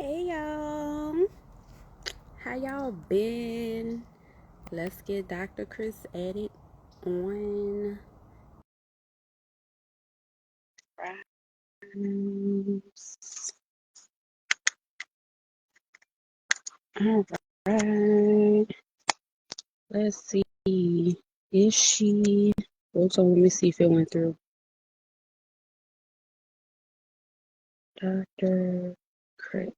Hey y'all, how y'all been? Let's get Dr. Chris at it on. All right, let's see. Is she? Also, let me see if it went through. Dr. Chris.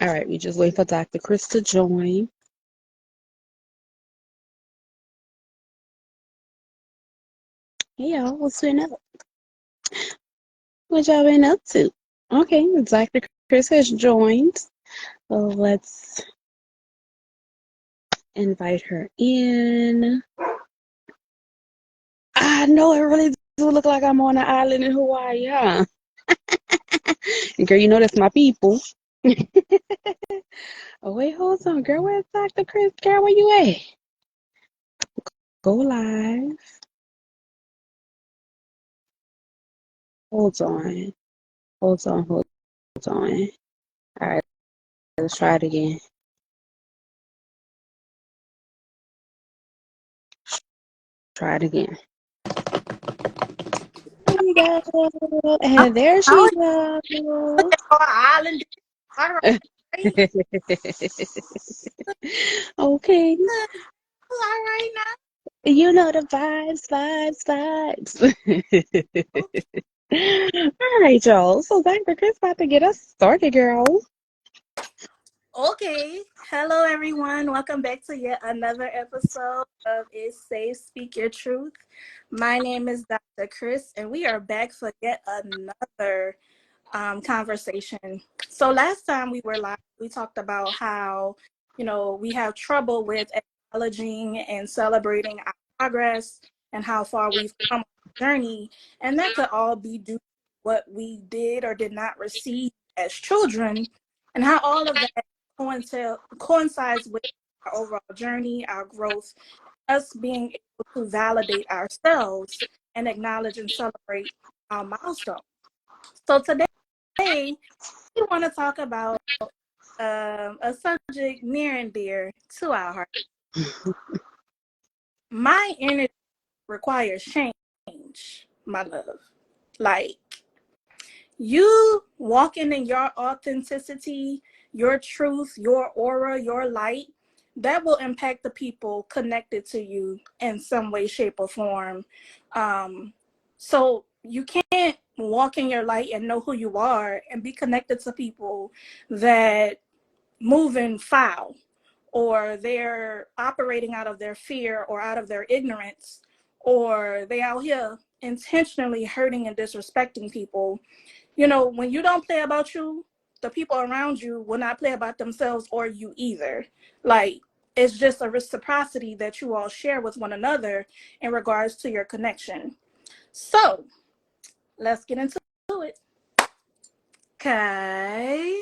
All right, we just wait for Dr. Chris to join. Hey y'all, what's been up? What y'all been up to? Okay, Dr. Chris has joined. So let's invite her in. I know it really do look like I'm on an island in Hawaii, huh? Girl, you know that's my people. Oh, wait, hold on, girl. Where's Dr. Chris? Girl, where you at? Go live. Hold on. Hold on, hold on. All right, let's try it again. Try it again. There you go. And there Oh, she goes. island. All right. Okay. All right You know the vibes, vibes. now. All right, y'all. So Dr. Chris about to get us started, girl. Okay. Hello, everyone. Welcome back to yet another episode of Is Safe Speak Your Truth. My name is Dr. Chris, and we are back for yet another conversation. So last time we were live, we talked about how, we have trouble with acknowledging and celebrating our progress and how far we've come on the journey. And that could all be due to what we did or did not receive as children, and how all of that coincides with our overall journey, our growth, us being able to validate ourselves and acknowledge and celebrate our milestones. So today, we want to talk about a subject near and dear to our heart. My energy requires change, my love. Like, you walking in your authenticity, your truth, your aura, your light, that will impact the people connected to you in some way, shape, or form. So you can't walk in your light and know who you are and be connected to people that move in foul, or they're operating out of their fear or out of their ignorance, or they out here intentionally hurting and disrespecting people. When you don't play about you, the people around you will not play about themselves or you either. Like, it's just a reciprocity that you all share with one another in regards to your connection. So let's get into it. Okay.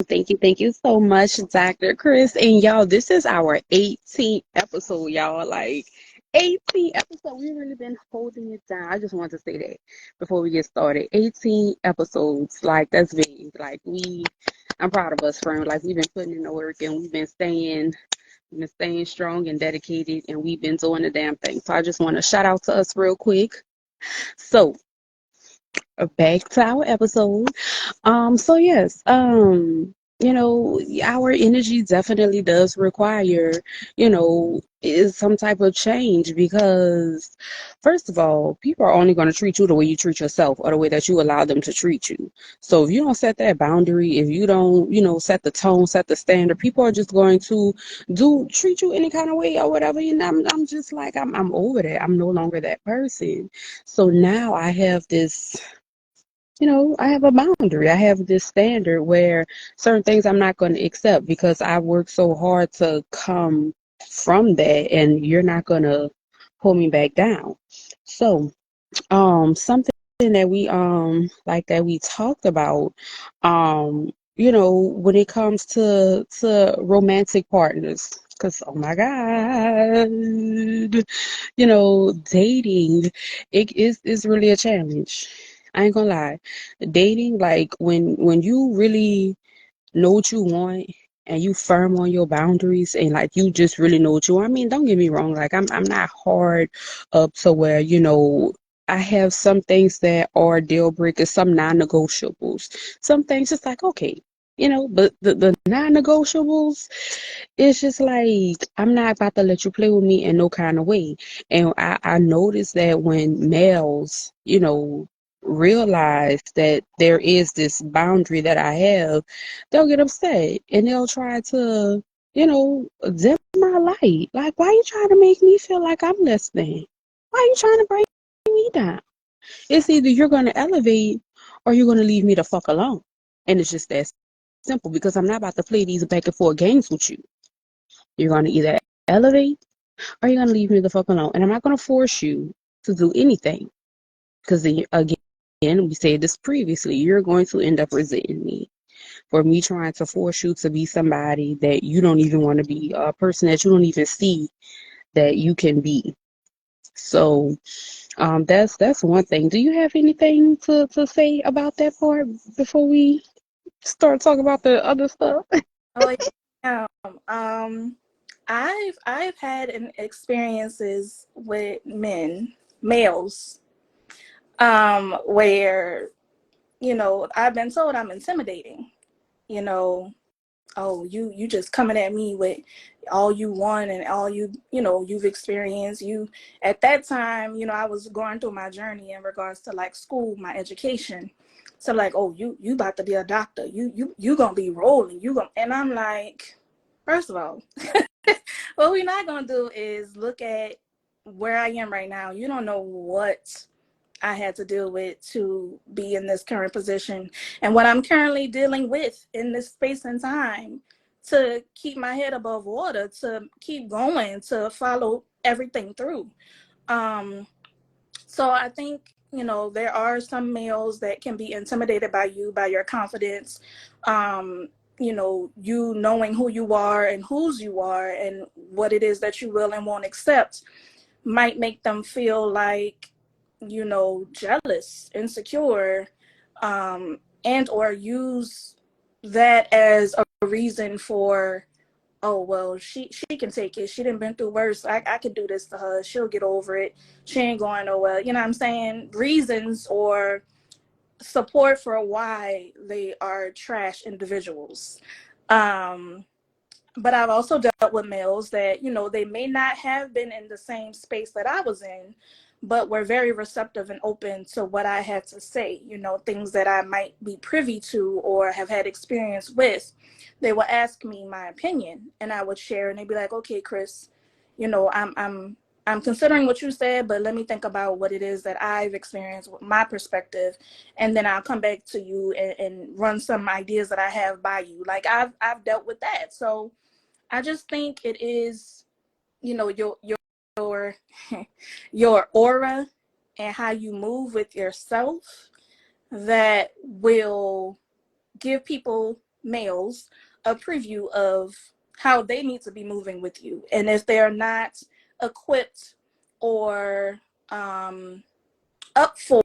Thank you so much, Dr. Chris. And y'all, this is our 18th episode, y'all. Like, 18th episode. We've really been holding it down. I just wanted to say that before we get started. 18 episodes. Like, that's big. Like, I'm proud of us, friend. Like, we've been putting in the work and we've been staying strong and dedicated, and we've been doing the damn thing. So I just want to shout out to us real quick. So, back to our episode. So yes, our energy definitely does require, is some type of change because first of all, people are only going to treat you the way you treat yourself or the way that you allow them to treat you. So if you don't set that boundary, if you don't, set the tone, set the standard, people are just going to treat you any kind of way or whatever. I'm just like, I'm over that. I'm no longer that person. So now I have this, I have a boundary. I have this standard where certain things I'm not going to accept because I work so hard to come from that, and you're not going to pull me back down. So, something that we talked about, when it comes to romantic partners. Because, oh my God, dating, is really a challenge. I ain't gonna lie. Dating, like when you really know what you want and you firm on your boundaries and like you just really know what you want. I mean, don't get me wrong, like I'm not hard up to where, I have some things that are deal breakers, some non-negotiables. Some things it's like, okay, but the non-negotiables, it's just like I'm not about to let you play with me in no kind of way. And I noticed that when males, realize that there is this boundary that I have, they'll get upset and they'll try to, dim my light. Like, why you trying to make me feel like I'm less than? Why you trying to bring me down? It's either you're going to elevate or you're going to leave me the fuck alone. And it's just that simple because I'm not about to play these back and forth games with you. You're going to either elevate or you're going to leave me the fuck alone. And I'm not going to force you to do anything because, again, we said this previously, you're going to end up resenting me for me trying to force you to be somebody that you don't even want to be, a person that you don't even see that you can be. So that's one thing. Do you have anything to say about that part before we start talking about the other stuff? Oh yeah. I've had experiences with males, where, I've been told I'm intimidating. You know, oh, you just coming at me with all you want and all you've experienced. You at that time, I was going through my journey in regards to like school, my education. So like, oh, you about to be a doctor. You gonna be rolling. And I'm like, first of all, what we're not gonna do is look at where I am right now. You don't know what I had to deal with to be in this current position and what I'm currently dealing with in this space and time to keep my head above water, to keep going, to follow everything through. Um, so I think, there are some males that can be intimidated by you, by your confidence, you knowing who you are and whose you are and what it is that you will and won't accept might make them feel like, jealous, insecure, and or use that as a reason for, oh well, she can take it. She didn't been through worse. I could do this to her. She'll get over it. She ain't going nowhere. You know what I'm saying? Reasons or support for why they are trash individuals. Um, but I've also dealt with males that, they may not have been in the same space that I was in, but were very receptive and open to what I had to say, things that I might be privy to or have had experience with. They would ask me my opinion and I would share and they'd be like, okay, Chris, I'm considering what you said, but let me think about what it is that I've experienced with my perspective, and then I'll come back to you and run some ideas that I have by you. Like I've dealt with that, so I just think it is, your your aura and how you move with yourself that will give people, males, a preview of how they need to be moving with you. And if they're not equipped or up for,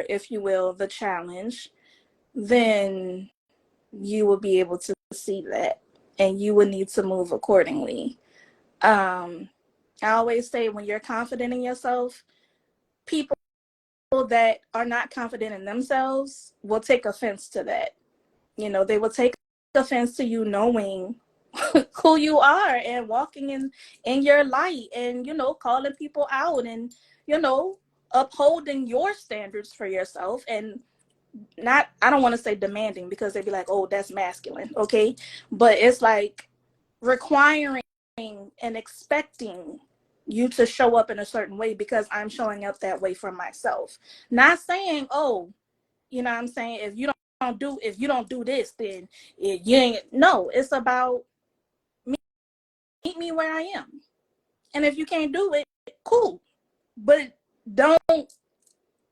if you will, the challenge, then you will be able to see that and you will need to move accordingly. I always say when you're confident in yourself, people that are not confident in themselves will take offense to that. They will take offense to you knowing who you are and walking in your light and, calling people out and, upholding your standards for yourself and not, I don't want to say demanding because they'd be like, oh, that's masculine. Okay. But it's like requiring and expecting you to show up in a certain way because I'm showing up that way for myself. Not saying, oh, what I'm saying, if you don't do this, then you ain't. No, it's about meet me where I am. And if you can't do it, cool. But don't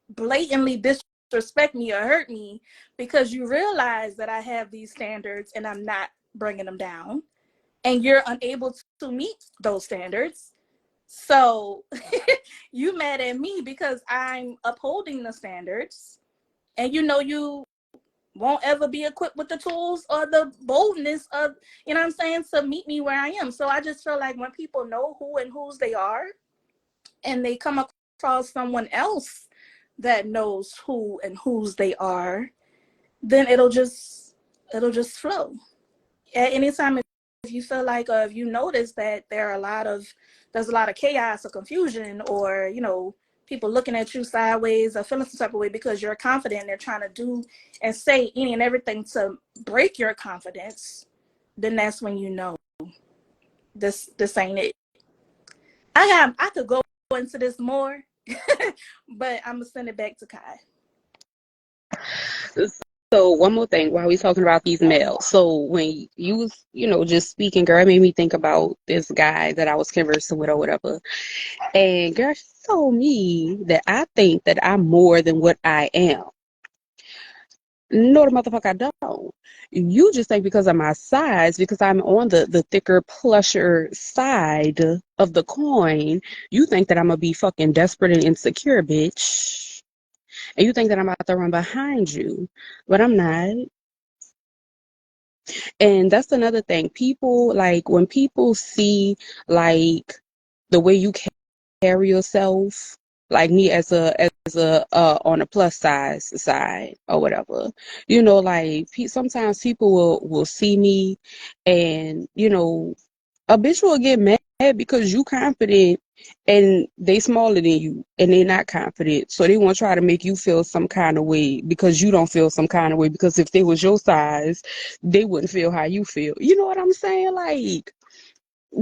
blatantly disrespect me or hurt me because you realize that I have these standards and I'm not bringing them down. and you're unable to meet those standards. So you mad at me because I'm upholding the standards, and you won't ever be equipped with the tools or the boldness of, you know what I'm saying, to meet me where I am. So I just feel like when people know who and whose they are, and they come across someone else that knows who and whose they are, then it'll just flow. At any time, if you feel like, or if you notice that there's a lot of chaos or confusion, or people looking at you sideways or feeling some type of way because you're confident and they're trying to do and say any and everything to break your confidence, then that's when this ain't it. I could go into this more, but I'm gonna send it back to Kai. So one more thing while we talking about these males. So when you was, just speaking, girl, it made me think about this guy that I was conversing with or whatever. And girl, she told me that I think that I'm more than what I am. No, the motherfucker, I don't. You just think because of my size, because I'm on the thicker, plusher side of the coin, you think that I'm gonna be fucking desperate and insecure, bitch. And you think that I'm about to run behind you, but I'm not. And that's another thing. People, like, when people see, like, the way you carry yourself, like me as a on a plus size side or whatever, like sometimes people will see me, and a bitch will get mad because you confident and they smaller than you and they not confident, so they want to try to make you feel some kind of way because you don't feel some kind of way, because if they was your size they wouldn't feel how you feel. You know what I'm saying? Like,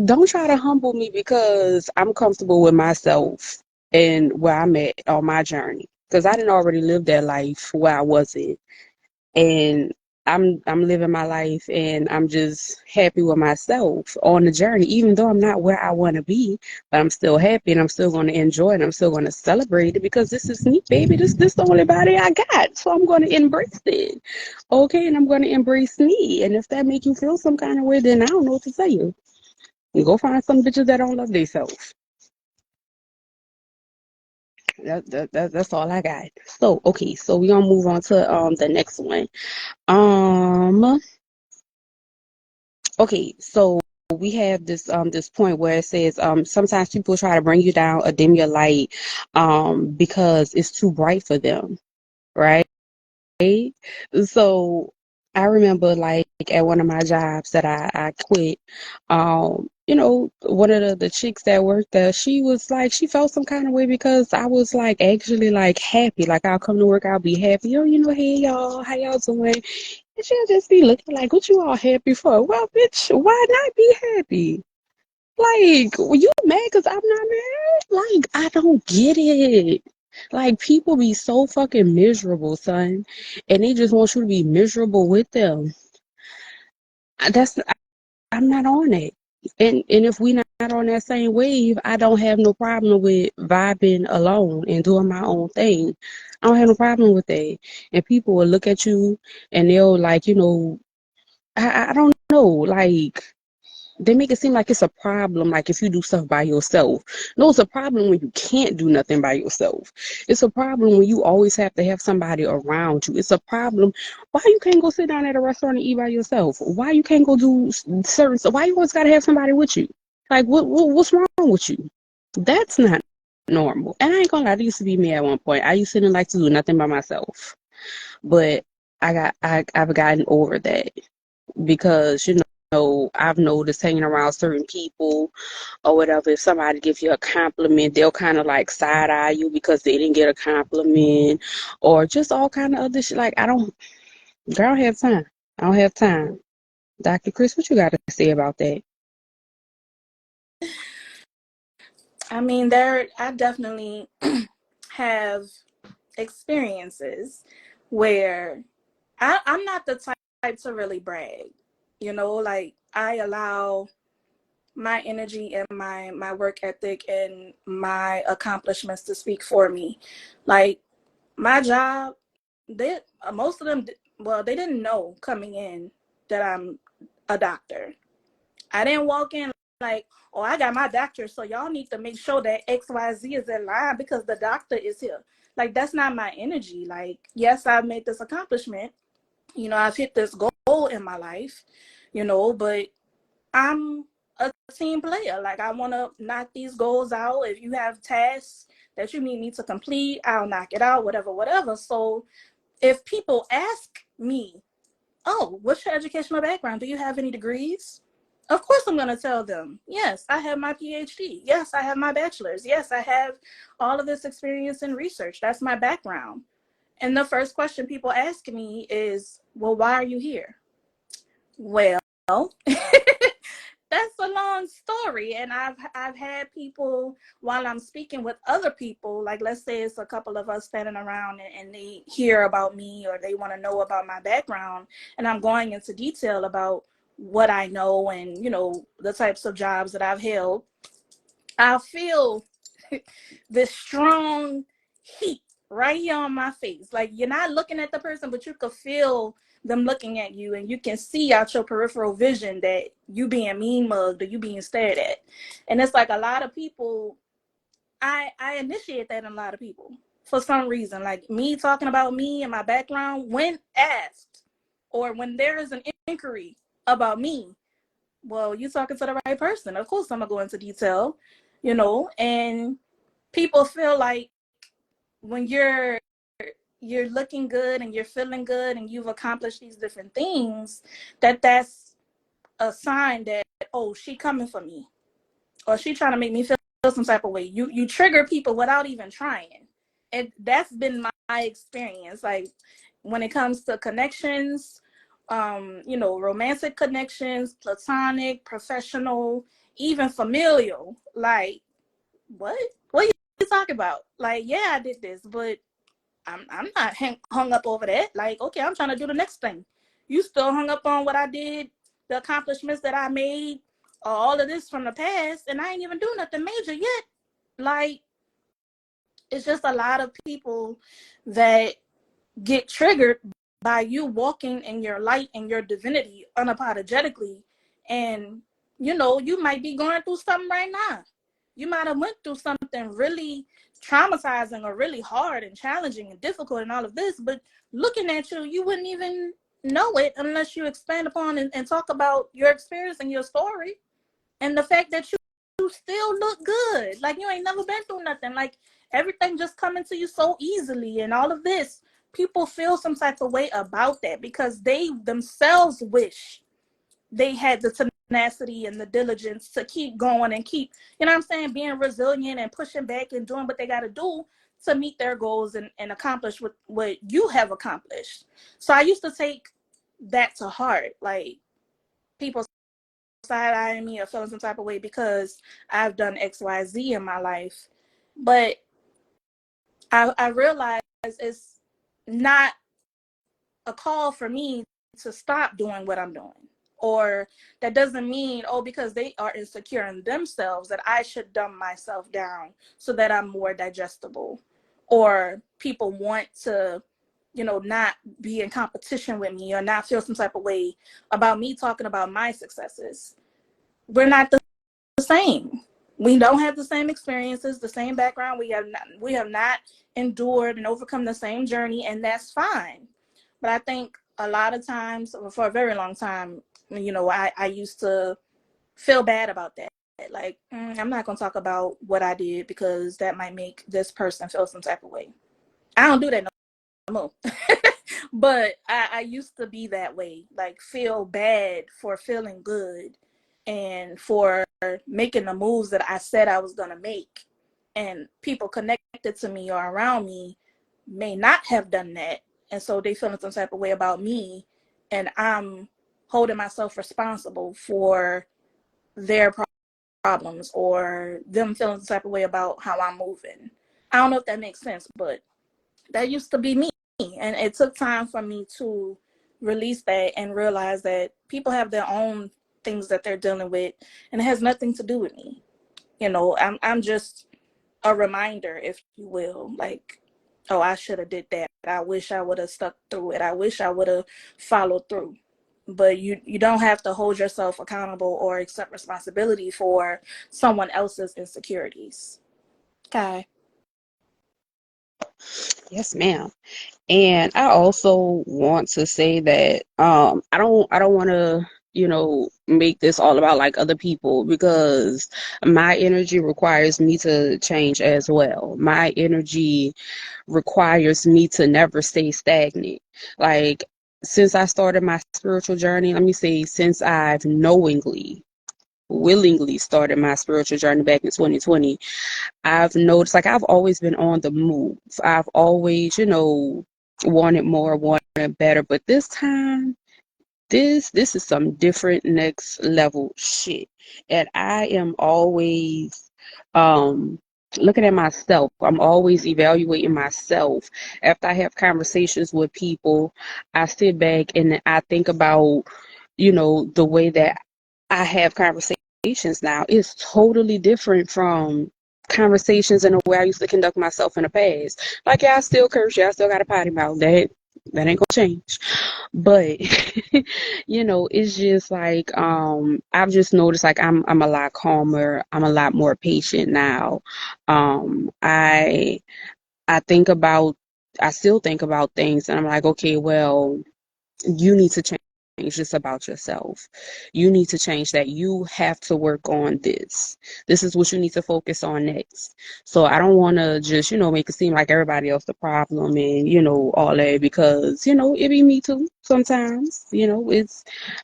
don't try to humble me because I'm comfortable with myself and where I'm at on my journey. Because I didn't already live that life where I wasn't. And I'm living my life, and I'm just happy with myself on the journey, even though I'm not where I want to be, but I'm still happy and I'm still going to enjoy it. I'm still going to celebrate it because this is me, baby. This the only body I got. So I'm going to embrace it. Okay, and I'm going to embrace me. And if that make you feel some kind of way, then I don't know what to tell you. You go find some bitches that don't love themselves. That's all I got. So okay, so we gonna move on to the next one. Um okay, so we have this point where it says sometimes people try to bring you down or dim your light because it's too bright for them, right? So I remember, like, at one of my jobs that I quit, one of the chicks that worked there, she was like, she felt some kind of way because I was like actually like happy. Like, I'll come to work, I'll be happy. Oh, hey y'all, how y'all doing? And she'll just be looking like, what you all happy for? Well, bitch, why not be happy? Like, were you mad because I'm not mad? Like, I don't get it. Like, people be so fucking miserable, son, and they just want you to be miserable with them. That's I'm not on it. And if we not on that same wave, I don't have no problem with vibing alone and doing my own thing. I don't have no problem with that. And people will look at you and they'll, like, I don't know, like, they make it seem like it's a problem, like if you do stuff by yourself. No, it's a problem when you can't do nothing by yourself. It's a problem when you always have to have somebody around you. It's a problem. Why you can't go sit down at a restaurant and eat by yourself? Why you can't go do certain stuff? Why you always got to have somebody with you? Like, what's wrong with you? That's not normal. And I ain't gonna lie, that used to be me at one point. I used to didn't like to do nothing by myself. But I've gotten over that because I've noticed hanging around certain people or whatever, if somebody gives you a compliment, they'll kind of like side eye you because they didn't get a compliment, or just all kind of other shit. Like, girl, I don't have time. I don't have time. Dr. Chris, what you got to say about that? I mean, I definitely have experiences where I'm not the type to really brag. Like, I allow my energy and my work ethic and my accomplishments to speak for me. Like, my job, most of them, well, they didn't know coming in that I'm a doctor. I didn't walk in like, oh, I got my doctor, so y'all need to make sure that XYZ is in line because the doctor is here. Like, that's not my energy. Like, yes, I've made this accomplishment. I've hit this goal in my life, but I'm a team player. Like, I want to knock these goals out. If you have tasks that you need me to complete, I'll knock it out, whatever, whatever. So if people ask me, oh, what's your educational background? Do you have any degrees? Of course, I'm going to tell them, yes, I have my PhD. Yes, I have my bachelor's. Yes, I have all of this experience in research. That's my background. And the first question people ask me is, well, why are you here? Well, that's a long story. And I've had people, while I'm speaking with other people, like let's say it's a couple of us standing around and they hear about me or they want to know about my background, and I'm going into detail about what I know and the types of jobs that I've held. I feel this strong heat right here on my face. Like, you're not looking at the person, but you could feel them looking at you, and you can see out your peripheral vision that you being mean mugged or you being stared at. And it's like a lot of people, I initiate that in a lot of people for some reason. Like, me talking about me and my background, when asked or when there is an inquiry about me, well, you talking to the right person. Of course I'm gonna go into detail, and people feel like when you're looking good and you're feeling good and you've accomplished these different things, that's a sign that, oh, she coming for me, or she trying to make me feel some type of way. You trigger people without even trying. And that's been my experience. Like, when it comes to connections, romantic connections, platonic, professional, even familial. Like, what you talking about? Like, yeah, I did this, but I'm not hung up over that. Like, okay, I'm trying to do the next thing. You still hung up on what I did, the accomplishments that I made, all of this from the past, and I ain't even doing nothing major yet. Like, it's just a lot of people that get triggered by you walking in your light and your divinity unapologetically. And you might be going through something right now. You might have went through something really traumatizing or really hard and challenging and difficult and all of this, but looking at you, you wouldn't even know it unless you expand upon and talk about your experience and your story. And the fact that you still look good, like you ain't never been through nothing, like everything just coming to you so easily and all of this. People feel some type of way about that because they themselves wish they had the tenacity and the diligence to keep going and keep, what I'm saying, being resilient and pushing back and doing what they got to do to meet their goals and accomplish what you have accomplished. So I used to take that to heart. Like, people side-eyeing me or feeling some type of way because I've done XYZ in my life. But I realize it's not a call for me to stop doing what I'm doing. Or that doesn't mean, oh, because they are insecure in themselves, that I should dumb myself down so that I'm more digestible. Or people want to, not be in competition with me or not feel some type of way about me talking about my successes. We're not the same. We don't have the same experiences, the same background. We have not endured and overcome the same journey, and that's fine. But I think a lot of times, for a very long time, I used to feel bad about that. Like, I'm not gonna talk about what I did because that might make this person feel some type of way. I don't do that no more. But I used to be that way, like feel bad for feeling good and for making the moves that I said I was going to make. And people connected to me or around me may not have done that. And so they feel some type of way about me. And I'm holding myself responsible for their problems or them feeling some type of way about how I'm moving. I don't know if that makes sense, but that used to be me. And it took time for me to release that and realize that people have their own things that they're dealing with, and it has nothing to do with me. I'm just a reminder, if you will. Like, oh, I should have did that. I wish I would have stuck through it. I wish I would have followed through. but you don't have to hold yourself accountable or accept responsibility for someone else's insecurities. Okay. Yes, ma'am. And I also want to say that I don't want to, make this all about like other people, because my energy requires me to change as well. My energy requires me to never stay stagnant. Like, since I started my spiritual journey, let me say, since I've willingly started my spiritual journey back in 2020, I've noticed, like, I've always been on the move. I've always, wanted more, wanted better. But this time, this is some different next level shit. And I am always um looking at myself. I'm always evaluating myself. After I have conversations with people, I sit back and I think about, the way that I have conversations now is totally different from conversations in the way I used to conduct myself in the past. Like, yeah, I still curse, yeah, I still got a potty mouth. That ain't gonna change. But it's just like, I've just noticed, like, I'm a lot calmer, I'm a lot more patient now. I think about I still think about things, and I'm like, okay, well, you need to change this about yourself. You need to change that. You have to work on this. This is what you need to focus on next. So I don't want to just, make it seem like everybody else the problem, and, all that, because, it be me too sometimes.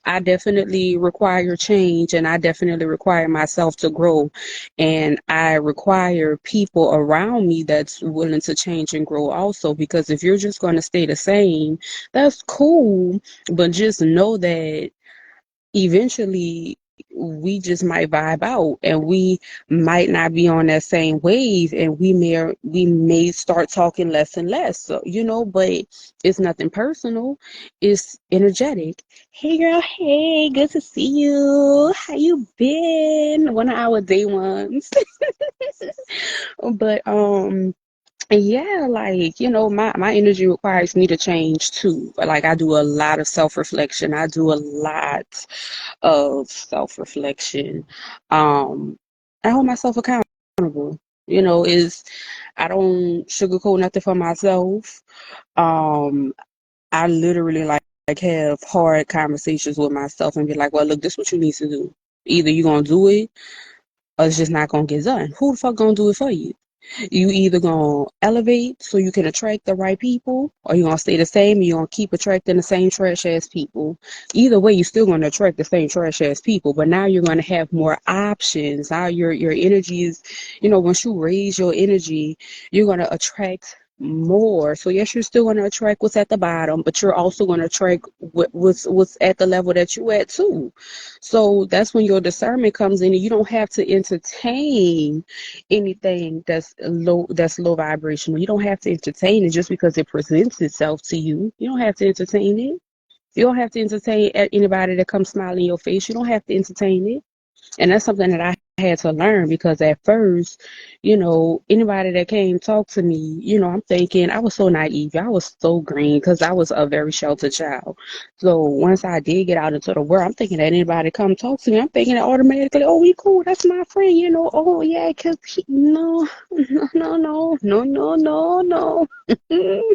I definitely require change, and I definitely require myself to grow, and I require people around me that's willing to change and grow also, because if you're just going to stay the same, that's cool, but just know that eventually we just might vibe out, and we might not be on that same wave, and we may start talking less and less. So, but it's nothing personal. It's energetic. Hey girl, hey, good to see you. How you been? One of our day ones. But yeah, like, my energy requires me to change too. Like, I do a lot of self-reflection. I do a lot of self-reflection. I hold myself accountable. Is I don't sugarcoat nothing for myself. Um, I literally like have hard conversations with myself and be like, well, look, this is what you need to do. Either you're gonna do it or it's just not gonna get done. Who the fuck gonna do it for you? You either gonna elevate so you can attract the right people, or you gonna stay the same and you're gonna keep attracting the same trash ass people. Either way, you're still gonna attract the same trash ass people, but now you're gonna have more options. Now your energy is, once you raise your energy, you're gonna attract more. So yes, you're still gonna attract what's at the bottom, but you're also gonna attract what's at the level that you at too. So that's when your discernment comes in, and you don't have to entertain anything that's low vibrational. You don't have to entertain it just because it presents itself to you. You don't have to entertain it. You don't have to entertain anybody that comes smiling in your face. You don't have to entertain it. And that's something that I had to learn, because at first, anybody that came talk to me, I'm thinking, I was so naive. I was so green because I was a very sheltered child. So once I did get out into the world, I'm thinking that anybody come talk to me, I'm thinking that automatically, oh, we cool. That's my friend, oh, yeah, because no, no, no, no, no, no, no, no,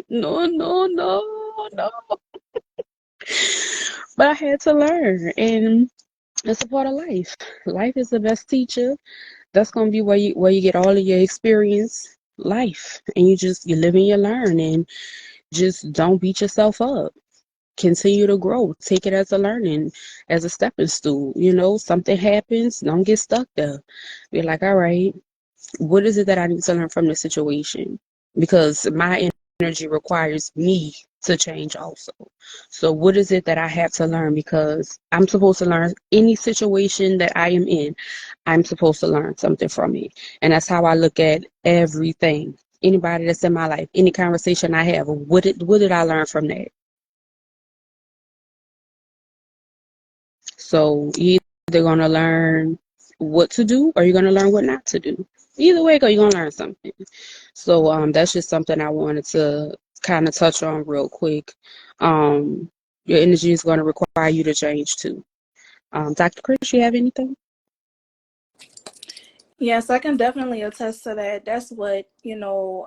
no, no, no, no. But I had to learn, and it's a part of life. Life is the best teacher. That's gonna be where you get all of your experience, life, and you live and you learn, and just don't beat yourself up. Continue to grow. Take it as a learning, as a stepping stool. Something happens, don't get stuck there. Be like, all right, what is it that I need to learn from this situation? Because my energy requires me to change also. So what is it that I have to learn? Because I'm supposed to learn any situation that I am in. I'm supposed to learn something from it. And that's how I look at everything. Anybody that's in my life, any conversation I have, what did I learn from that? So you're either gonna learn what to do, or you're gonna learn what not to do. Either way, you're gonna learn something. So that's just something I wanted to kind of touch on real quick. Um, your energy is going to require you to change too. Dr. Chris, you have anything? Yes, I can definitely attest to that. That's what,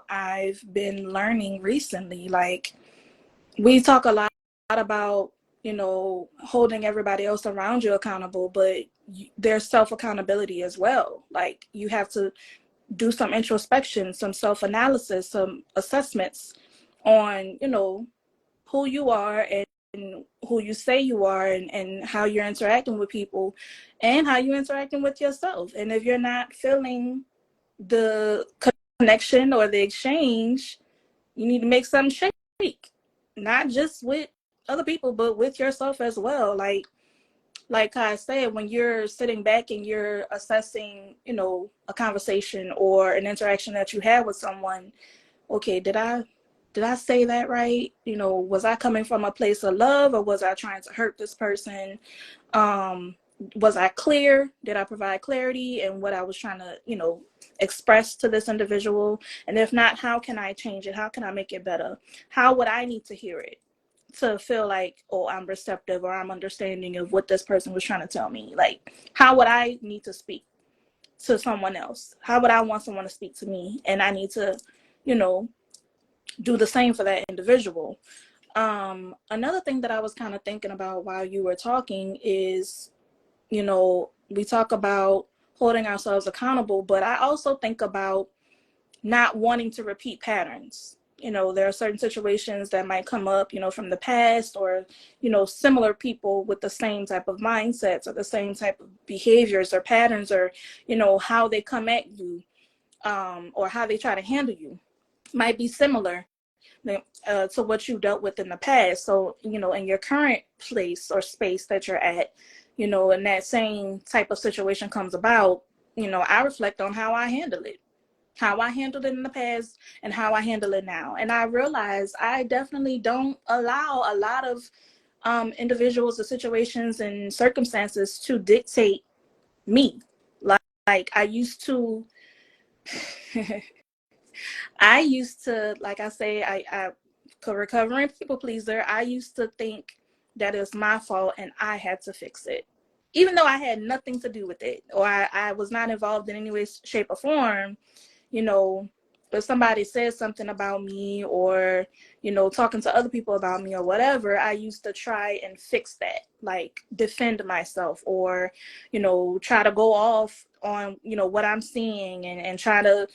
I've been learning recently. Like, we talk a lot about, holding everybody else around you accountable, but there's self accountability as well. Like, you have to do some introspection, some self analysis, some assessments on, who you are and who you say you are, and how you're interacting with people and how you're interacting with yourself. And if you're not feeling the connection or the exchange, you need to make something shake, not just with other people, but with yourself as well. Like I said, when you're sitting back and you're assessing, a conversation or an interaction that you had with someone, okay, did I say that right? Was I coming from a place of love, or was I trying to hurt this person? Um, was I clear? Did I provide clarity in what I was trying to, express to this individual? And if not, how can I change it? How can I make it better? How would I need to hear it to feel like, oh, I'm receptive or I'm understanding of what this person was trying to tell me? Like, how would I need to speak to someone else? How would I want someone to speak to me? And I need to, you know, do the same for that individual. Another thing that I was kind of thinking about while you were talking is, we talk about holding ourselves accountable, but I also think about not wanting to repeat patterns. There are certain situations that might come up, from the past, or, similar people with the same type of mindsets or the same type of behaviors or patterns, or, how they come at you, or how they try to handle you might be similar to what you dealt with in the past. So, in your current place or space that you're at, and that same type of situation comes about, I reflect on how I handle it, how I handled it in the past and how I handle it now. And I realize I definitely don't allow a lot of individuals or situations and circumstances to dictate me. Like I used to, like I say, I recovering people pleaser. I used to think that it was my fault and I had to fix it, even though I had nothing to do with it, or I was not involved in any way, shape, or form. you know, if somebody says something about me, or, talking to other people about me or whatever, I used to try and fix that, like defend myself, or, try to go off on, what I'm seeing, and try to,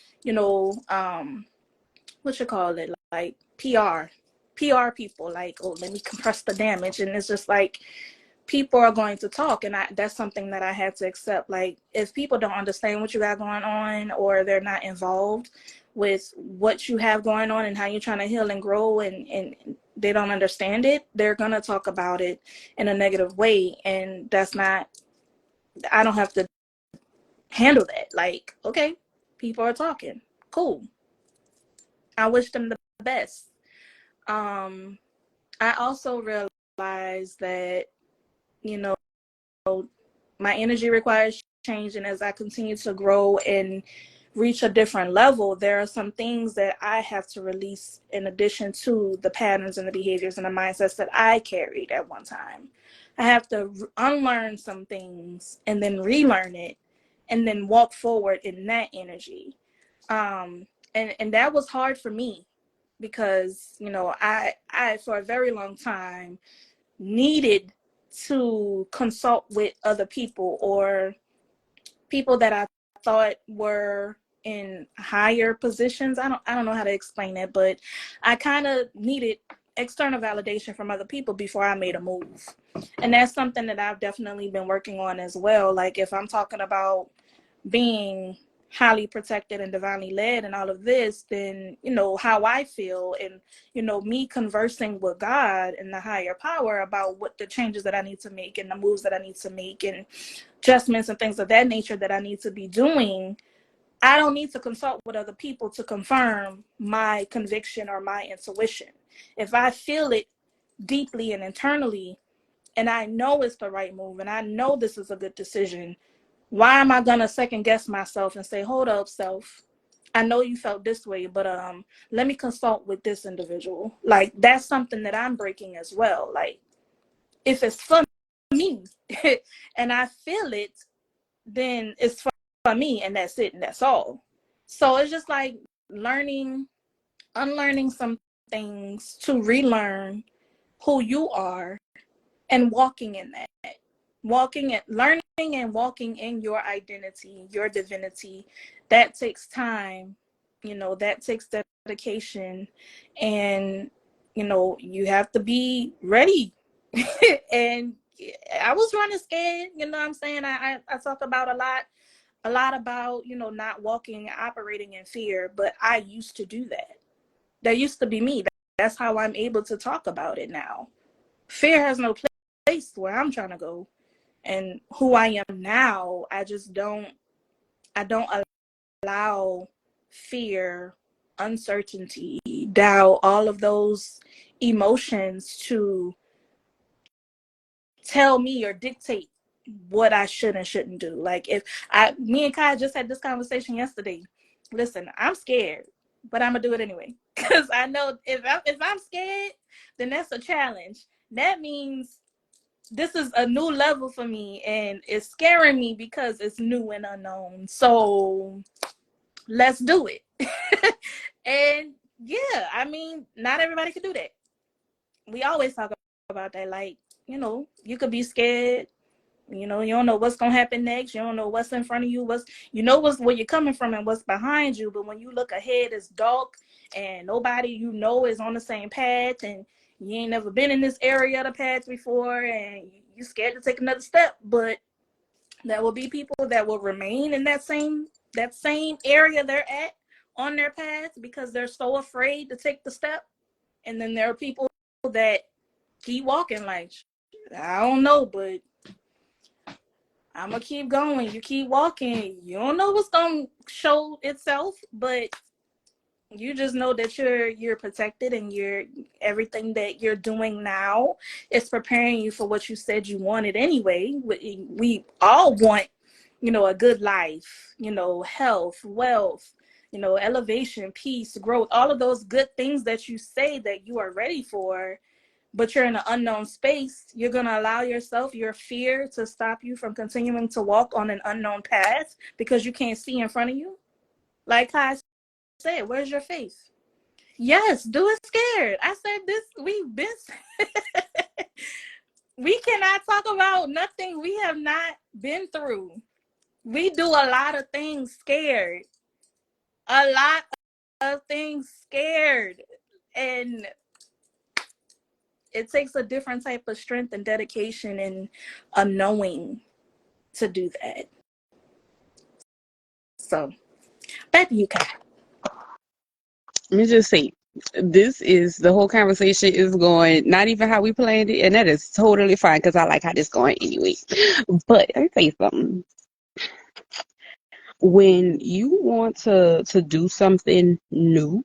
what you call it, like PR people, like, oh, let me compress the damage. And it's just like, people are going to talk, and that's something that I had to accept. Like, if people don't understand what you got going on, or they're not involved with what you have going on and how you're trying to heal and grow, and they don't understand it, they're going to talk about it in a negative way. And that's not, I don't have to handle that. Like, okay, people are talking, cool, I wish them the best. um I also realized that, you know my energy requires change, and as I continue to grow and reach a different level, there are some things that I have to release, in addition to the patterns and the behaviors and the mindsets that I carried at one time. I have to unlearn some things and then relearn it, and then walk forward in that energy. And that was hard for me, because, I for a very long time needed to consult with other people, or people that I thought were in higher positions. I don't know how to explain it, but I kind of needed external validation from other people before I made a move. And that's something that I've definitely been working on as well. Like, if I'm talking about being highly protected and divinely led and all of this, then, how I feel, and, me conversing with God and the higher power about what the changes that I need to make, and the moves that I need to make, and adjustments and things of that nature that I need to be doing. I don't need to consult with other people to confirm my conviction or my intuition. If I feel it deeply and internally, and I know it's the right move, and I know this is a good decision, why am I gonna second guess myself and say, hold up, self, I know you felt this way, but let me consult with this individual. Like, that's something that I'm breaking as well. Like, If it's for me and I feel it, then it's for me, and that's it, and that's all. So it's just like learning, unlearning some things to relearn who you are and walking in that. Walking and learning and walking in your identity, your divinity. That takes time, that takes dedication. And, you have to be ready. And I was running scared, you know what I'm saying? I talk about a lot about, not walking and operating in fear, but I used to do that. That used to be me. That's how I'm able to talk about it now. Fear has no place where I'm trying to go. And who I am now, I don't allow fear, uncertainty, doubt, all of those emotions to tell me or dictate what I should and shouldn't do. Like me and Kai just had this conversation yesterday. Listen, I'm scared, but I'm gonna do it anyway. Because I know if I'm scared, then that's a challenge. That means this is a new level for me, and it's scaring me because it's new and unknown. So let's do it. And yeah, I mean, not everybody can do that. We always talk about that. Like, you could be scared. You don't know what's gonna happen next. You don't know what's in front of you. What's where you're coming from and what's behind you. But when you look ahead, it's dark, and nobody is on the same path, and you ain't never been in this area of the path before, and you're scared to take another step. But there will be people that will remain in that same area they're at on their path because they're so afraid to take the step. And then there are people that keep walking like, I don't know, but I'm gonna keep going. You keep walking. You don't know what's gonna show itself, but you just know that you're protected, and everything that you're doing now is preparing you for what you said you wanted anyway. We all want, a good life, health, wealth, elevation, peace, growth, all of those good things that you say that you are ready for. But you're in an unknown space. You're going to allow your fear to stop you from continuing to walk on an unknown path because you can't see in front of you. Like I said, where's your faith? Yes, do it scared. I said this, we've been, we cannot talk about nothing we have not been through. We do a lot of things scared. A lot of things scared. And it takes a different type of strength and dedication and a knowing to do that. So, back to you, Kai. Let me just say, the whole conversation is going not even how we planned it, and that is totally fine because I like how this going anyway. But let me say something. When you want to do something new,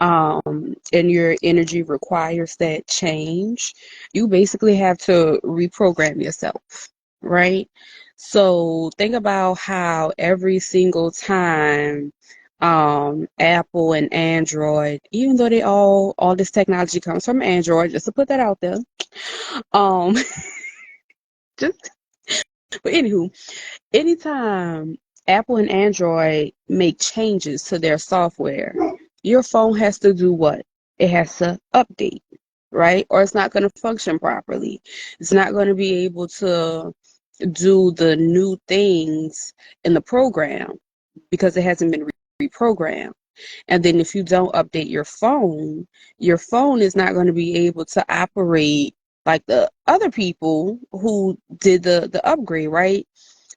and your energy requires that change, you basically have to reprogram yourself, right? So think about how every single time Apple and Android, even though all this technology comes from Android, just to put that out there. Um just but anywho, anytime Apple and Android make changes to their software, your phone has to do what? It has to update, right? Or it's not going to function properly. It's not going to be able to do the new things in the program because it hasn't been reprogrammed. And then if you don't update your phone is not going to be able to operate like the other people who did the upgrade, right?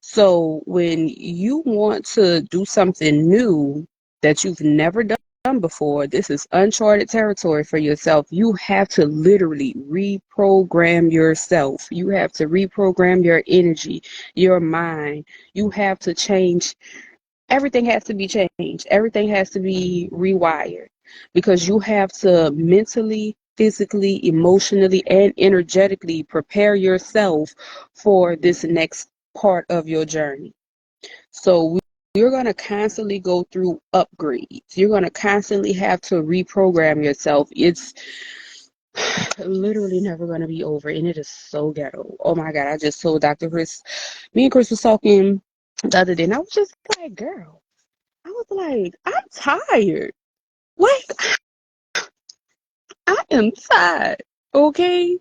So when you want to do something new that you've never done before, this is uncharted territory for yourself. You have to literally reprogram yourself. You have to reprogram your energy, your mind. You have to change. Everything has to be changed. Everything has to be rewired because you have to mentally, physically, emotionally, and energetically prepare yourself for this next part of your journey. So you're going to constantly go through upgrades. You're going to constantly have to reprogram yourself. literally never gonna be over, and it is so ghetto. Oh my God, I just told Dr. Chris, me and Chris was talking the other day, and I was just like, girl, I was like, I'm tired. Like, I am tired. Okay?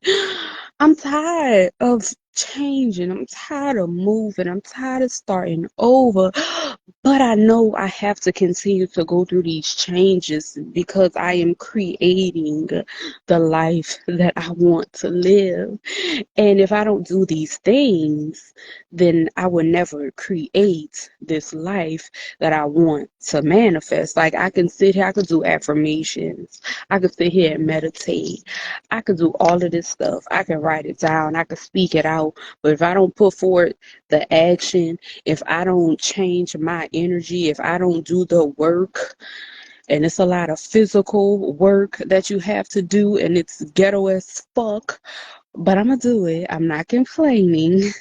I'm tired of changing. I'm tired of moving. I'm tired of starting over. But I know I have to continue to go through these changes because I am creating the life that I want to live. And if I don't do these things, then I will never create this life that I want to manifest. Like I can sit here, I could do affirmations, I could sit here and meditate, I could do all of this stuff, I can write it down, I could speak it out. But if I don't put forward the action, if I don't change my energy, if I don't do the work, and it's a lot of physical work that you have to do, and it's ghetto as fuck, but I'm gonna do it. I'm not complaining.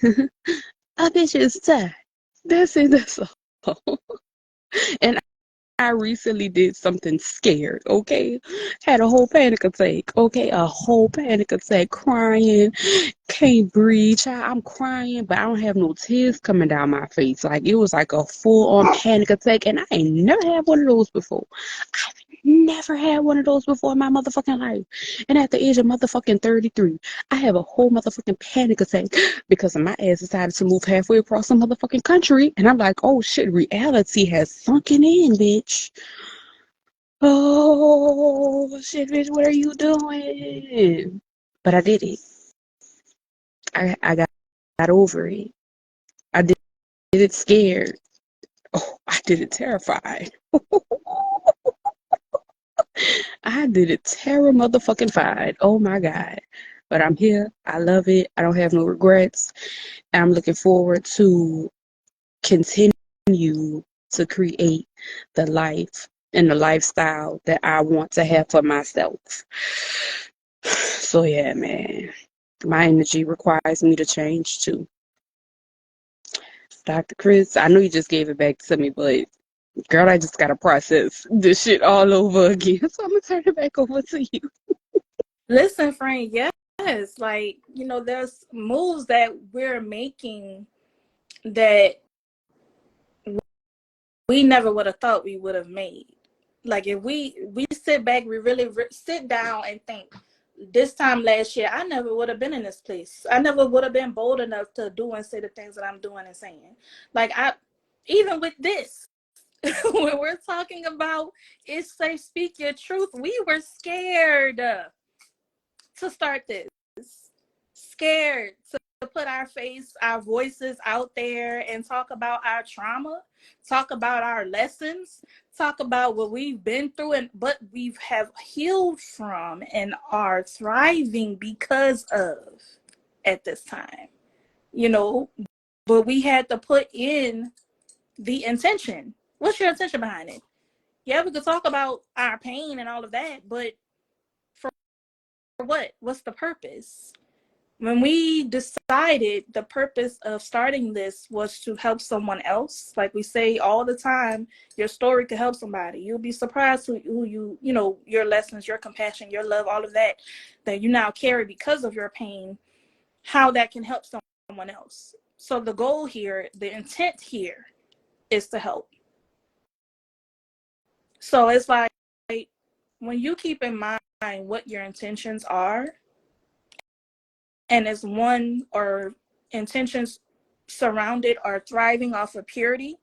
A bitch is tired. That's it. That's all. And I recently did something scared, okay? Had a whole panic attack, okay? A whole panic attack, crying, can't breathe. Child, I'm crying, but I don't have no tears coming down my face. Like, it was like a full-on panic attack, and I ain't never had one of those before. I've never had one of those before in my motherfucking life. And at the age of motherfucking 33, I have a whole motherfucking panic attack because my ass decided to move halfway across the motherfucking country. And I'm like, oh shit, reality has sunken in, bitch. Oh shit, bitch, what are you doing? But I did it. I got over it. I did it scared. Oh, I did it terrified. I did it terror motherfucking fine. Oh my God. But I'm here. I love it. I don't have no regrets. And I'm looking forward to continue to create the life and the lifestyle that I want to have for myself. So yeah, man. My energy requires me to change too. Dr. Chris, I know you just gave it back to me, but girl, I just gotta process this shit all over again. So I'm gonna turn it back over to you. Listen, friend, yes, like, there's moves that we're making that we never would have thought we would have made. Like if we sit back, we really sit down and think. This time last year, I never would have been in this place. I never would have been bold enough to do and say the things that I'm doing and saying. Like even with this, when we're talking about it's safe, speak your truth, we were scared to start this. Scared to put our face, our voices out there and talk about our trauma, talk about our lessons, talk about what we've been through and what we have healed from and are thriving because of at this time. You know, but we had to put in the intention. What's your intention behind it? Yeah, we could talk about our pain and all of that, but for what? What's the purpose? When we decided the purpose of starting this was to help someone else, like we say all the time, your story could help somebody. You'll be surprised who your lessons, your compassion, your love, all of that you now carry because of your pain, how that can help someone else. So the goal here, the intent here is to help. So it's like when you keep in mind what your intentions are, and as one or intentions surrounded or thriving off of purity,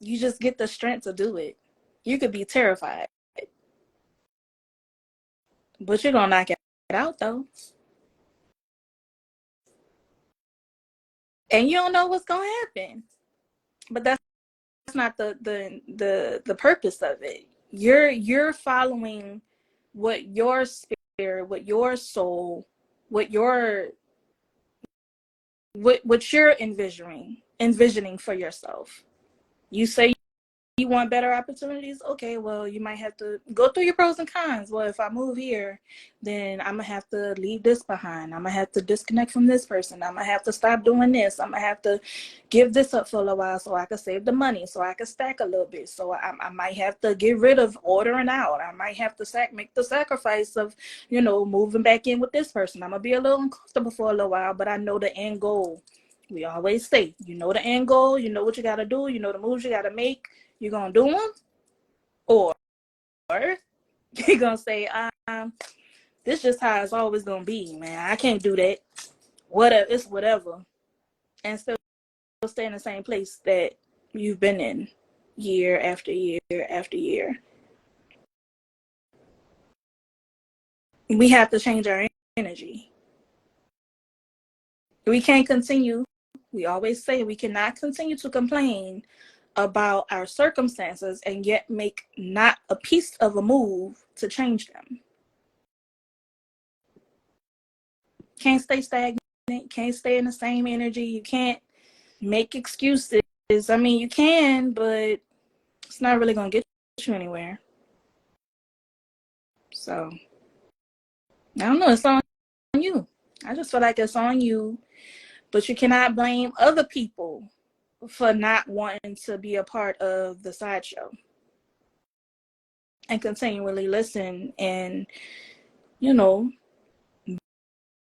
you just get the strength to do it. You could be terrified, but you're gonna knock it out though, and you don't know what's gonna happen. But that's not the purpose of it. You're following what your spirit, what your soul, what your what you're envisioning for yourself. You say you want better opportunities? Okay, well, you might have to go through your pros and cons. Well, if I move here, then I'm going to have to leave this behind. I'm going to have to disconnect from this person. I'm going to have to stop doing this. I'm going to have to give this up for a little while so I can save the money, so I can stack a little bit. So I might have to get rid of ordering out. I might have to make the sacrifice of, moving back in with this person. I'm going to be a little uncomfortable for a little while, but I know the end goal. We always say, the end goal, you know what you got to do, the moves you got to make. You're going to do them, or you're going to say, this just how it's always going to be, man. I can't do that. Whatever, it's whatever. And still stay in the same place that you've been in year after year after year. We have to change our energy. We can't continue. We always say we cannot continue to complain about our circumstances and yet make not a piece of a move to change them. Can't stay stagnant, can't stay in the same energy. You can't make excuses. I mean, you can, but it's not really going to get you anywhere. So, I don't know. It's on you. I just feel like it's on you, but you cannot blame other people for not wanting to be a part of the sideshow and continually listen and,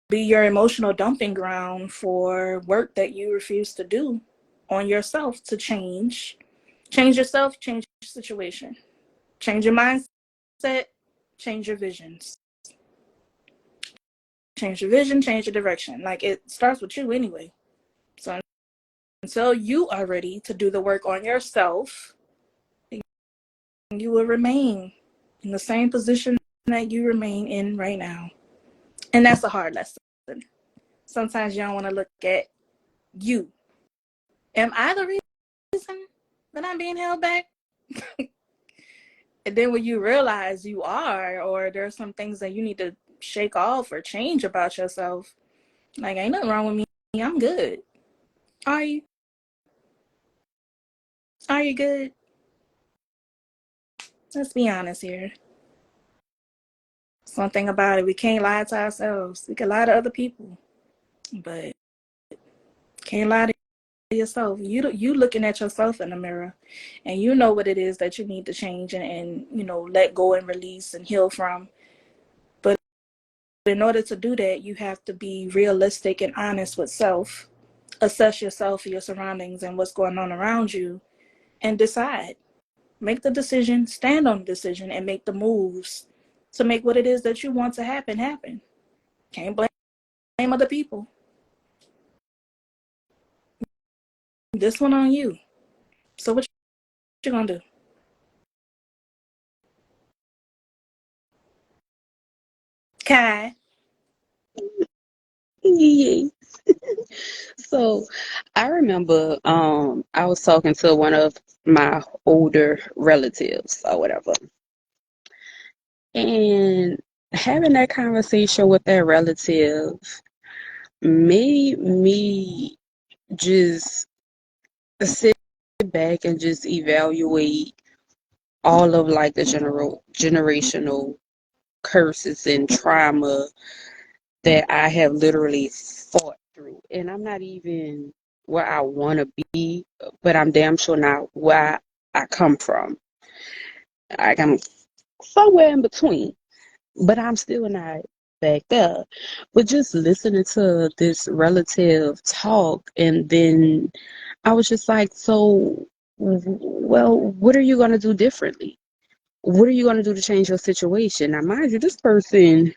be your emotional dumping ground for work that you refuse to do on yourself to change yourself, change your situation, change your mindset, change your visions, change your vision, change your direction. Like, it starts with you anyway. So until you are ready to do the work on yourself, you will remain in the same position that you remain in right now. And that's a hard lesson. Sometimes you don't want to look at you. Am I the reason that I'm being held back? And then when you realize you are, or there's some things that you need to shake off or change about yourself, like, ain't nothing wrong with me. I'm good. Are you? Are you good? Let's be honest here. Something about it, we can't lie to ourselves. We can lie to other people, but can't lie to yourself. You looking at yourself in the mirror, and you know what it is that you need to change and let go and release and heal from. But in order to do that, you have to be realistic and honest with self. Assess yourself, your surroundings, and what's going on around you, and decide. Make the decision, stand on the decision, and make the moves to make what it is that you want to happen. Can't blame other people. This one on you. So what you gonna do? Kai. Yeah. So I remember I was talking to one of my older relatives or whatever, and having that conversation with that relative made me just sit back and just evaluate all of like the generational curses and trauma that I have literally fought through. And I'm not even where I want to be, but I'm damn sure not where I come from. Like, I'm somewhere in between, but I'm still not back there. But just listening to this relative talk, and then I was just like, so, well, what are you going to do differently? What are you going to do to change your situation? Now, mind you, this person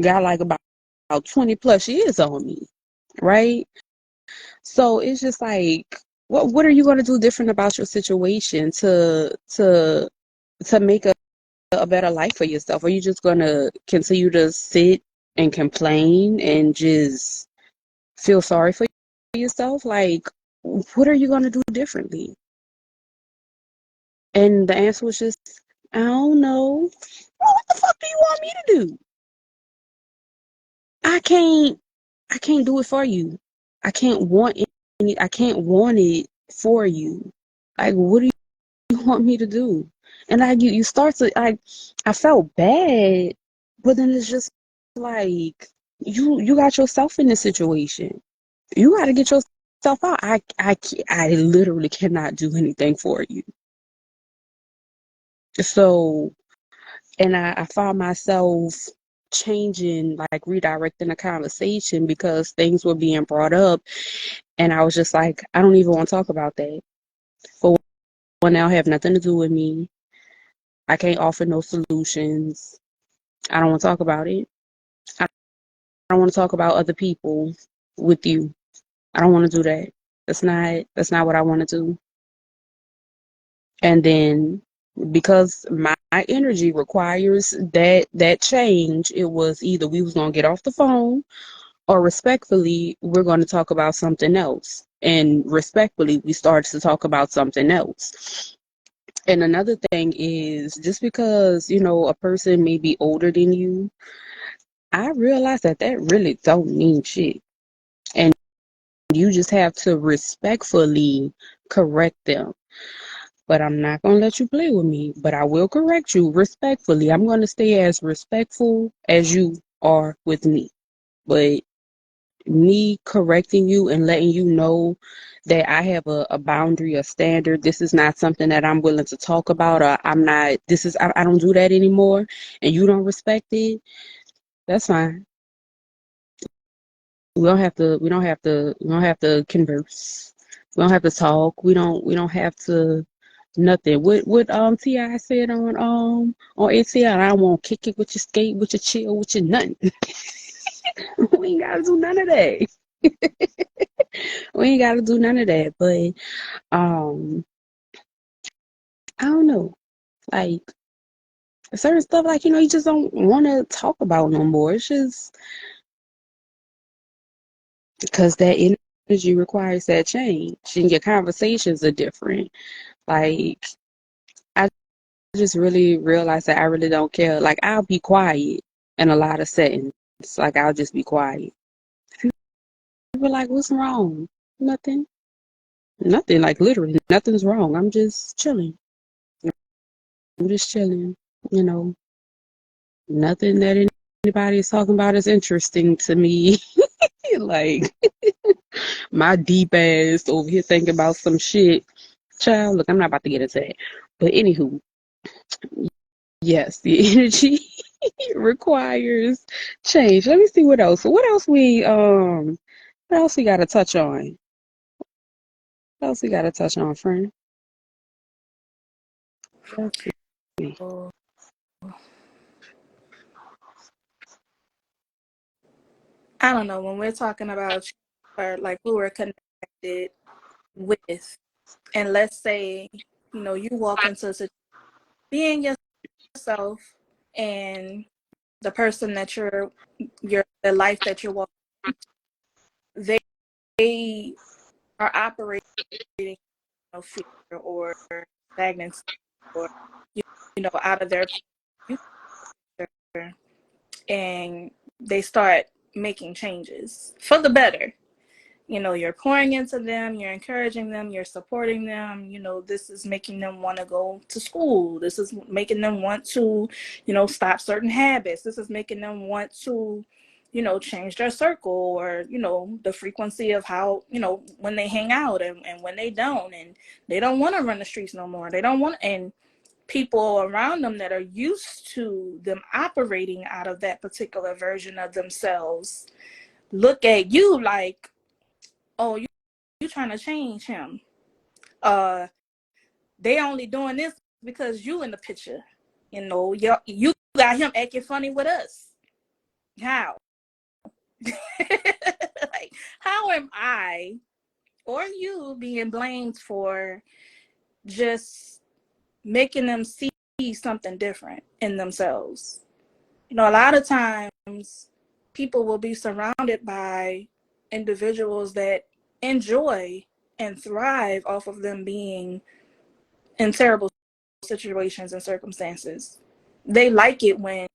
got like about 20 plus years on me, right? So it's just like, what are you going to do different about your situation to make a better life for yourself? Are you just going to continue to sit and complain and just feel sorry for yourself? Like, what are you going to do differently? And the answer was just, I don't know. Well, what the fuck do you want me to do? I can't I can't do it for you. I can't want I can't want it for you. Like, what you want me to do? And you start to, I felt bad, but then it's just like, you got yourself in this situation. You got to get yourself out. I literally cannot do anything for you. So, and I found myself changing, like redirecting the conversation because things were being brought up. And I was just like, I don't even want to talk about that. For one, now have nothing to do with me. I can't offer no solutions. I don't want to talk about it. I don't want to talk about other people with you. I don't want to do that. That's not what I want to do. And then because my energy requires that change, it was either we was gonna get off the phone or respectfully, we're gonna talk about something else. And respectfully, we started to talk about something else. And another thing is just because, a person may be older than you, I realize that really don't mean shit. And you just have to respectfully correct them. But I'm not going to let you play with me, but I will correct you respectfully. I'm going to stay as respectful as you are with me. But me correcting you and letting you know that I have a boundary, a standard, this is not something that I'm willing to talk about, or I'm not, I don't do that anymore, and you don't respect it, that's fine. We don't have to converse. We don't have to talk. We don't have to nothing. What T.I. said on ATL, I don't want to kick it with your skate, with your chill, with your nothing. We ain't gotta do none of that. We ain't gotta do none of that. But um I don't know. Like certain stuff, like, you just don't wanna talk about no more. It's just because that energy requires that change. And your conversations are different. Like I just really realized that I really don't care. Like I'll be quiet in a lot of settings. Like I'll just be quiet. People are like, what's wrong? Nothing. Nothing. Like literally, nothing's wrong. I'm just chilling. I'm just chilling. You know, nothing that anybody is talking about is interesting to me. Like my deep ass over here thinking about some shit. Child, look, I'm not about to get into that. But anywho, yes, the energy requires change. Let me see what else. What else we gotta touch on? What else we gotta touch on, friend? Let's see. I don't know, when we're talking about or like who we're connected with, and let's say, you walk into a situation, being yourself, and the person that the life that you're walking, they are operating, fear or stagnancy, or out of their future, and they start making changes for the better. You're pouring into them, you're encouraging them, you're supporting them. This is making them want to go to school. This is making them want to, stop certain habits. This is making them want to, change their circle, or, the frequency of how, when they hang out, and when they don't, and they don't want to run the streets no more. They don't want, and people around them that are used to them operating out of that particular version of themselves look at you like, oh, you trying to change him. They only doing this because you in the picture. You got him acting funny with us. How? Like, how am I or you being blamed for just making them see something different in themselves? A lot of times people will be surrounded by individuals that enjoy and thrive off of them being in terrible situations and circumstances. They like it when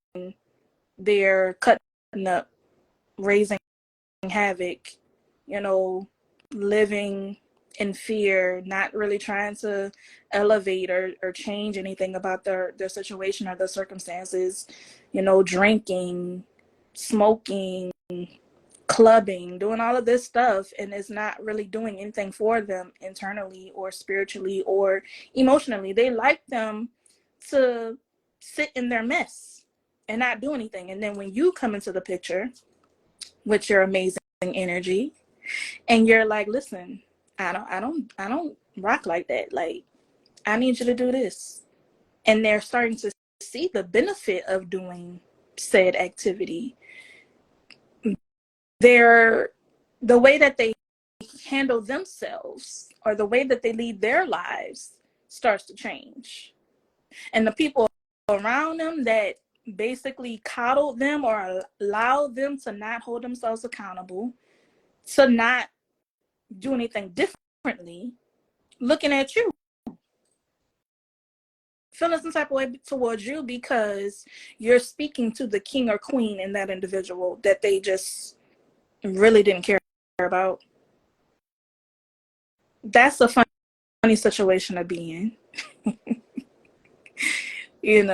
they're cutting up, raising havoc, living in fear, not really trying to elevate or change anything about their situation or their circumstances, drinking, smoking, clubbing, doing all of this stuff, and it's not really doing anything for them internally or spiritually or emotionally. They like them to sit in their mess and not do anything. And then when you come into the picture with your amazing energy and you're like, listen, I don't rock like that. Like, I need you to do this. And they're starting to see the benefit of doing said activity. The way that they handle themselves or the way that they lead their lives starts to change. And the people around them that basically coddled them or allowed them to not hold themselves accountable, to not do anything differently, looking at you, feeling some type of way towards you because you're speaking to the king or queen in that individual that they just really didn't care about. That's a funny situation to be in.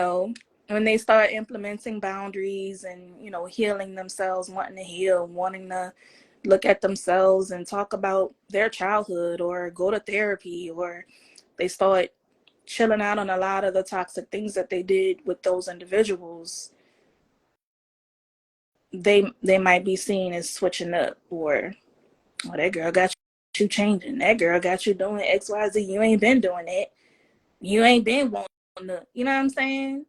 When they start implementing boundaries and, healing themselves, wanting to heal, wanting to look at themselves and talk about their childhood or go to therapy, or they start chilling out on a lot of the toxic things that they did with those individuals, they might be seen as switching up, or, oh, that girl got you changing. That girl got you doing XYZ. You ain't been doing it. You ain't been wanting to, you know what I'm saying?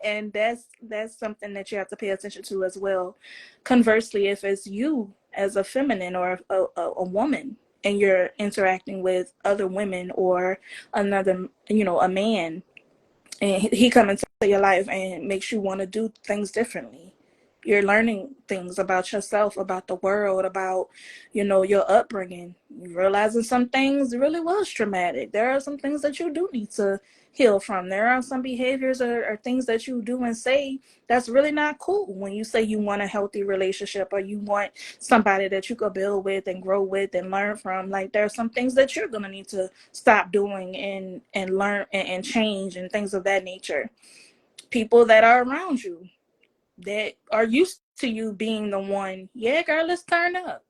And that's something that you have to pay attention to as well. Conversely, if it's you as a feminine or a woman and you're interacting with other women or another, a man, and he come into your life and makes you want to do things differently. You're learning things about yourself, about the world, about, your upbringing. You're realizing some things really was traumatic. There are some things that you do need to heal from. There are some behaviors or things that you do and say that's really not cool. When you say you want a healthy relationship or you want somebody that you could build with and grow with and learn from, like, there are some things that you're going to need to stop doing and learn and change and things of that nature. People that are around you that are used to you being the one, yeah, girl, let's turn up.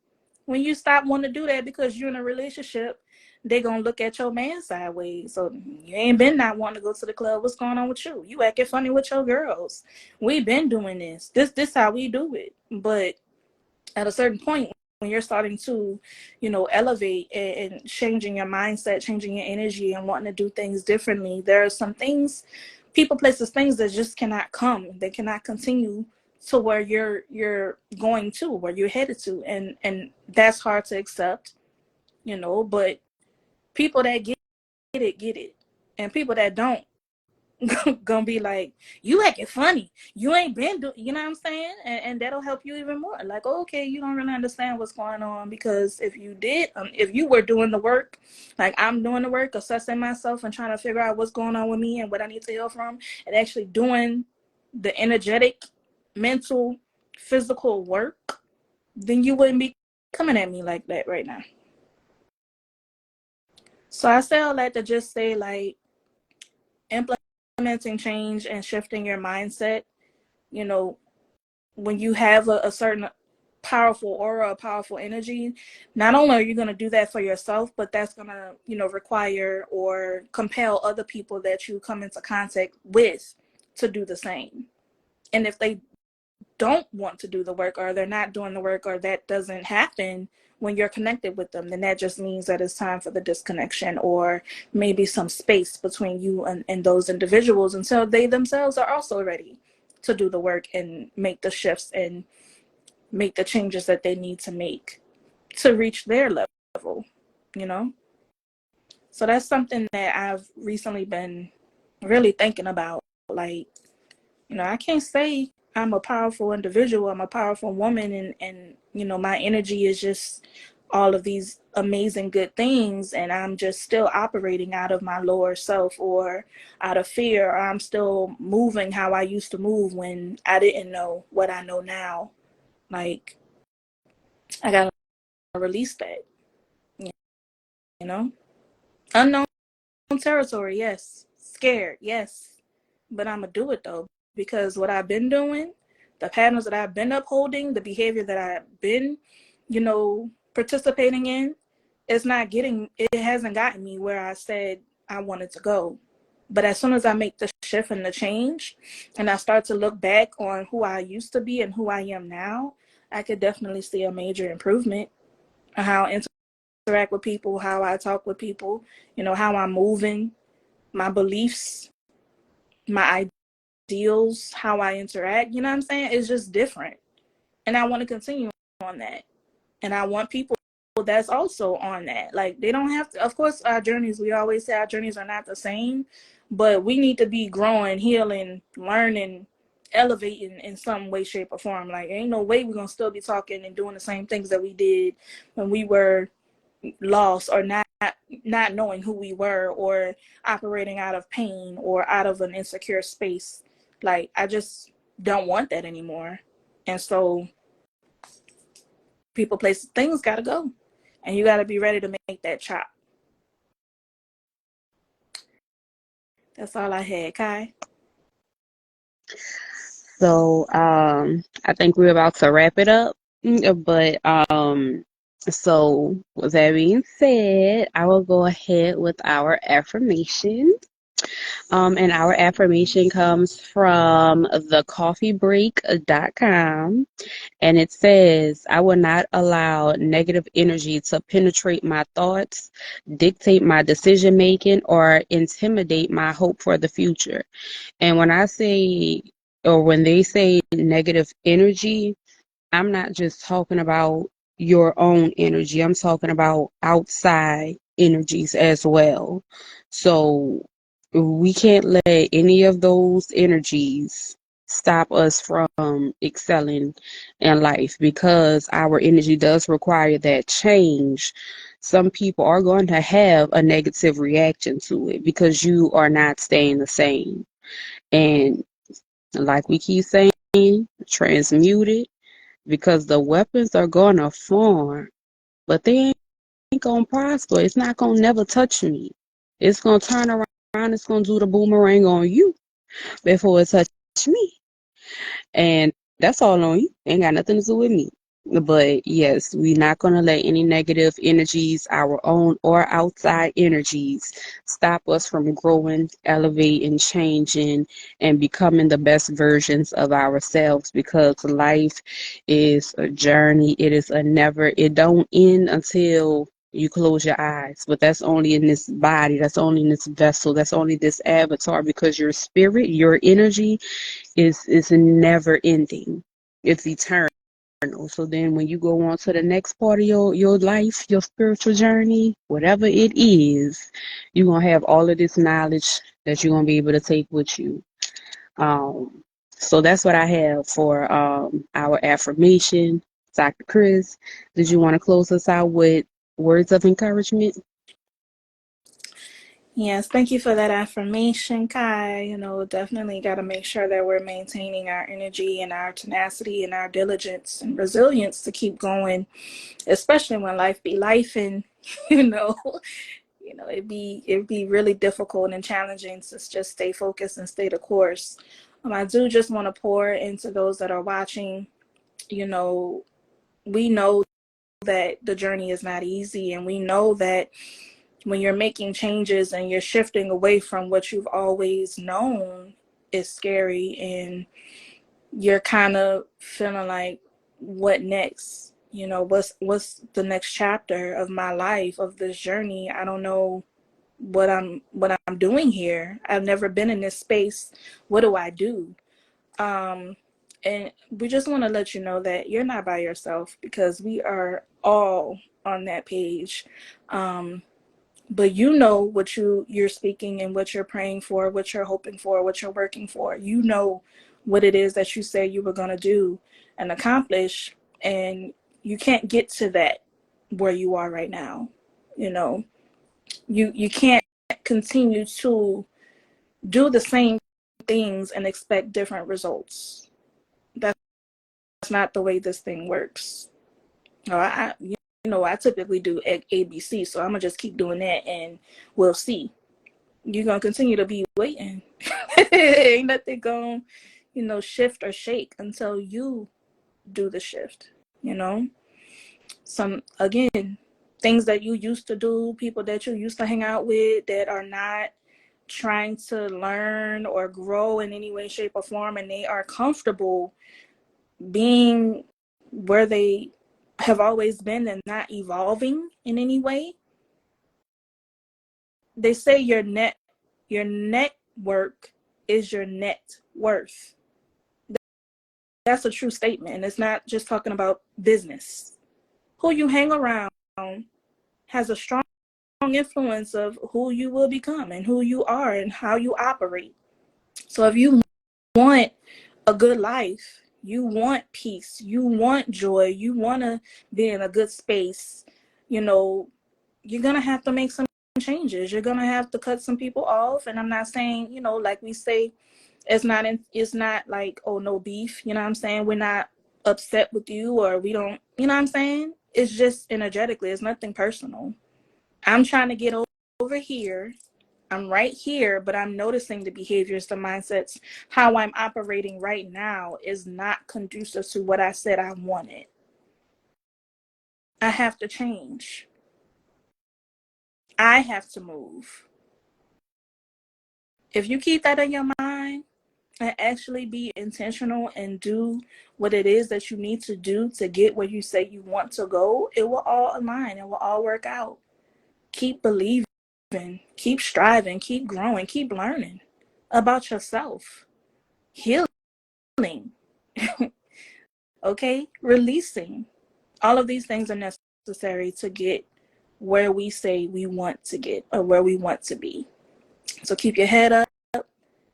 When you stop wanting to do that because you're in a relationship, they gonna look at your man sideways. So you ain't been not wanting to go to the club. What's going on with you? You acting funny with your girls. We been doing this. This how we do it. But at a certain point, when you're starting to, elevate and changing your mindset, changing your energy and wanting to do things differently, there are some things, people, places, things that just cannot come. They cannot continue to where you're going to, where you're headed to. And that's hard to accept, but people that get it. And people that don't, gonna be like, you acting funny, you ain't been you know what I'm saying, and that'll help you even more. Like, oh, okay, you don't really understand what's going on, because if you did, if you were doing the work, like I'm doing the work, assessing myself and trying to figure out what's going on with me and what I need to heal from, and actually doing the energetic, mental, physical work, then you wouldn't be coming at me like that right now. So I say all that to just say, like, implementing change and shifting your mindset, you know, when you have a certain powerful aura, a powerful energy, not only are you going to do that for yourself, but that's going to, require or compel other people that you come into contact with to do the same. And if they don't want to do the work, or they're not doing the work, or that doesn't happen when you're connected with them, then that just means that it's time for the disconnection, or maybe some space between you and those individuals until they themselves are also ready to do the work and make the shifts and make the changes that they need to make to reach their level, you know? So that's something that I've recently been really thinking about. Like, I can't say I'm a powerful individual, I'm a powerful woman, and my energy is just all of these amazing good things, and I'm just still operating out of my lower self or out of fear, or I'm still moving how I used to move when I didn't know what I know now. Like, I gotta release that. you know? Unknown territory, yes. Scared, yes. But I'm going to do it though, because what I've been doing, the patterns that I've been upholding, the behavior that I've been, participating in, it hasn't gotten me where I said I wanted to go. But as soon as I make the shift and the change, and I start to look back on who I used to be and who I am now, I could definitely see a major improvement on how I interact with people, how I talk with people, how I'm moving, my beliefs, my ideals, how I interact. You know what I'm saying? It's just different. And I want to continue on that. And I want people that's also on that. Like, they don't have to, of course, we always say our journeys are not the same, but we need to be growing, healing, learning, elevating in some way, shape, or form. Like, ain't no way we're going to still be talking and doing the same things that we did when we were lost, or not knowing who we were, or operating out of pain or out of an insecure space. Like, I just don't want that anymore. And so people, places, things got to go, and you got to be ready to make that chop. That's all I had, Kai. So I think we're about to wrap it up. But so with that being said, I will go ahead with our affirmation. And our affirmation comes from thecoffeebreak.com. And it says, I will not allow negative energy to penetrate my thoughts, dictate my decision making, or intimidate my hope for the future. And when I say, or when they say negative energy, I'm not just talking about your own energy. I'm talking about outside energies as well. So we can't let any of those energies stop us from excelling in life, because our energy does require that change. Some people are going to have a negative reaction to it because you are not staying the same. And like we keep saying, transmute it, because the weapons are going to form, but they ain't going to prosper. It's not going to never touch me. It's going to turn around. It's going to do the boomerang on you before it touch me. And that's all on you. Ain't got nothing to do with me. But yes, we're not going to let any negative energies, our own or outside energies, stop us from growing, elevating, changing, and becoming the best versions of ourselves, because life is a journey. It is a never, it don't end until you close your eyes. But that's only in this body, that's only in this vessel, that's only this avatar, because your spirit, your energy is never ending. It's eternal. So then when you go on to the next part of your life, your spiritual journey, whatever it is, you're gonna have all of this knowledge that you're gonna be able to take with you. So that's what I have for our affirmation. Dr. Chris, did you want to close us out with words of encouragement? Yes, thank you for that affirmation, Kai. Definitely got to make sure that we're maintaining our energy and our tenacity and our diligence and resilience to keep going, especially when life be life, and you know, it'd be really difficult and challenging to just stay focused and stay the course. I do just want to pour into those that are watching. We know that the journey is not easy, and we know that when you're making changes and you're shifting away from what you've always known, is scary, and you're kind of feeling like, what next? What's the next chapter of my life, of this journey? I don't know what I'm doing here. I've never been in this space. What do I do? And we just want to let you know that you're not by yourself, because we are all on that page. But what you're speaking, and what you're praying for, what you're hoping for, what you're working for. What it is that you say you were going to do and accomplish, and you can't get to that where you are right now. You can't continue to do the same things and expect different results. That's not the way this thing works. I typically do ABC, so I'm gonna just keep doing that, and we'll see. You're gonna continue to be waiting. Ain't nothing gonna shift or shake until you do the shift. Some, again, things that you used to do, people that you used to hang out with that are not trying to learn or grow in any way, shape, or form, and they are comfortable being where they have always been and not evolving in any way. They say your network is your net worth. That's a true statement, and it's not just talking about business. Who you hang around has a strong influence of who you will become and who you are and how you operate. So if you want a good life, you want peace, you want joy, you want to be in a good space, you're going to have to make some changes. You're going to have to cut some people off. And I'm not saying, like we say, it's not like, oh, no beef. You know what I'm saying? We're not upset with you, or we don't, you know what I'm saying? It's just energetically. It's nothing personal. I'm trying to get over here. I'm right here, but I'm noticing the behaviors, the mindsets, how I'm operating right now is not conducive to what I said I wanted. I have to change. I have to move. If you keep that in your mind and actually be intentional and do what it is that you need to do to get where you say you want to go, it will all align. It will all work out. Keep believing, keep striving, keep growing, keep learning about yourself, healing, okay, releasing. All of these things are necessary to get where we say we want to get or where we want to be. So keep your head up.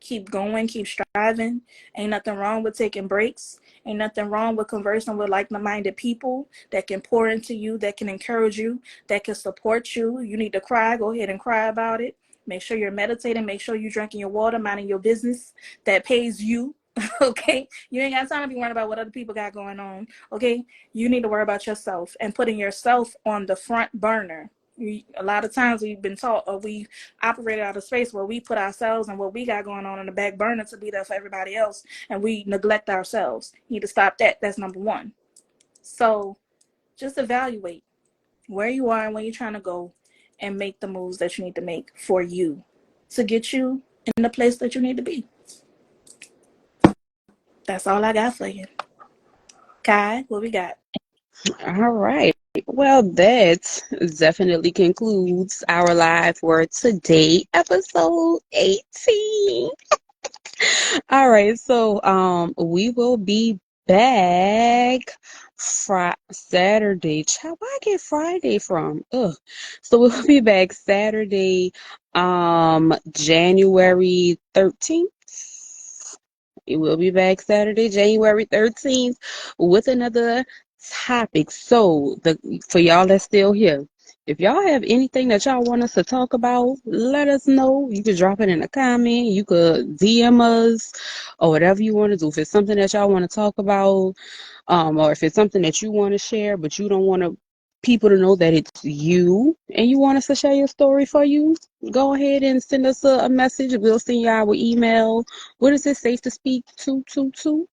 Keep going, keep striving. Ain't nothing wrong with taking breaks. Ain't nothing wrong with conversing with like-minded people that can pour into you, that can encourage you, that can support you. You need to cry, go ahead and cry about it. Make sure you're meditating. Make sure you're drinking your water, minding your business that pays you. Okay? You ain't got time to be worrying about what other people got going on. Okay? You need to worry about yourself and putting yourself on the front burner. A lot of times we've been taught, or we operated out of space where we put ourselves and what we got going on in the back burner to be there for everybody else, and we neglect ourselves. You need to stop that. That's number one. So just evaluate where you are and where you're trying to go, and make the moves that you need to make for you to get you in the place that you need to be. That's all I got for you. Kai, what we got? All right. Well, that definitely concludes our live for today, episode 18. All right, so we will be back Saturday. Child, where I get Friday from? Ugh. So we'll be back Saturday, January 13th. We will be back Saturday, January 13th with another topic. So for y'all that's still here, if y'all have anything that y'all want us to talk about, let us know. You could drop it in a comment. You could DM us or whatever you want to do. If it's something that y'all want to talk about, or if it's something that you want to share, but you don't want people to know that it's you and you want us to share your story for you, go ahead and send us a message. We'll send you our email. What is it? Safe to speak 222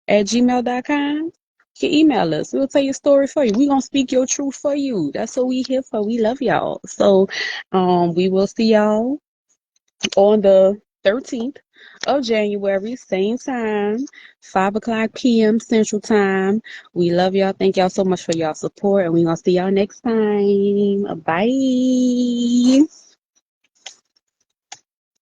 at gmail.com. You can email us. We'll tell your story for you. We're going to speak your truth for you. That's what we here for. We love y'all. So we will see y'all on the 13th of January, same time, 5 o'clock p.m. Central Time. We love y'all. Thank y'all so much for y'all support, and we're going to see y'all next time. Bye.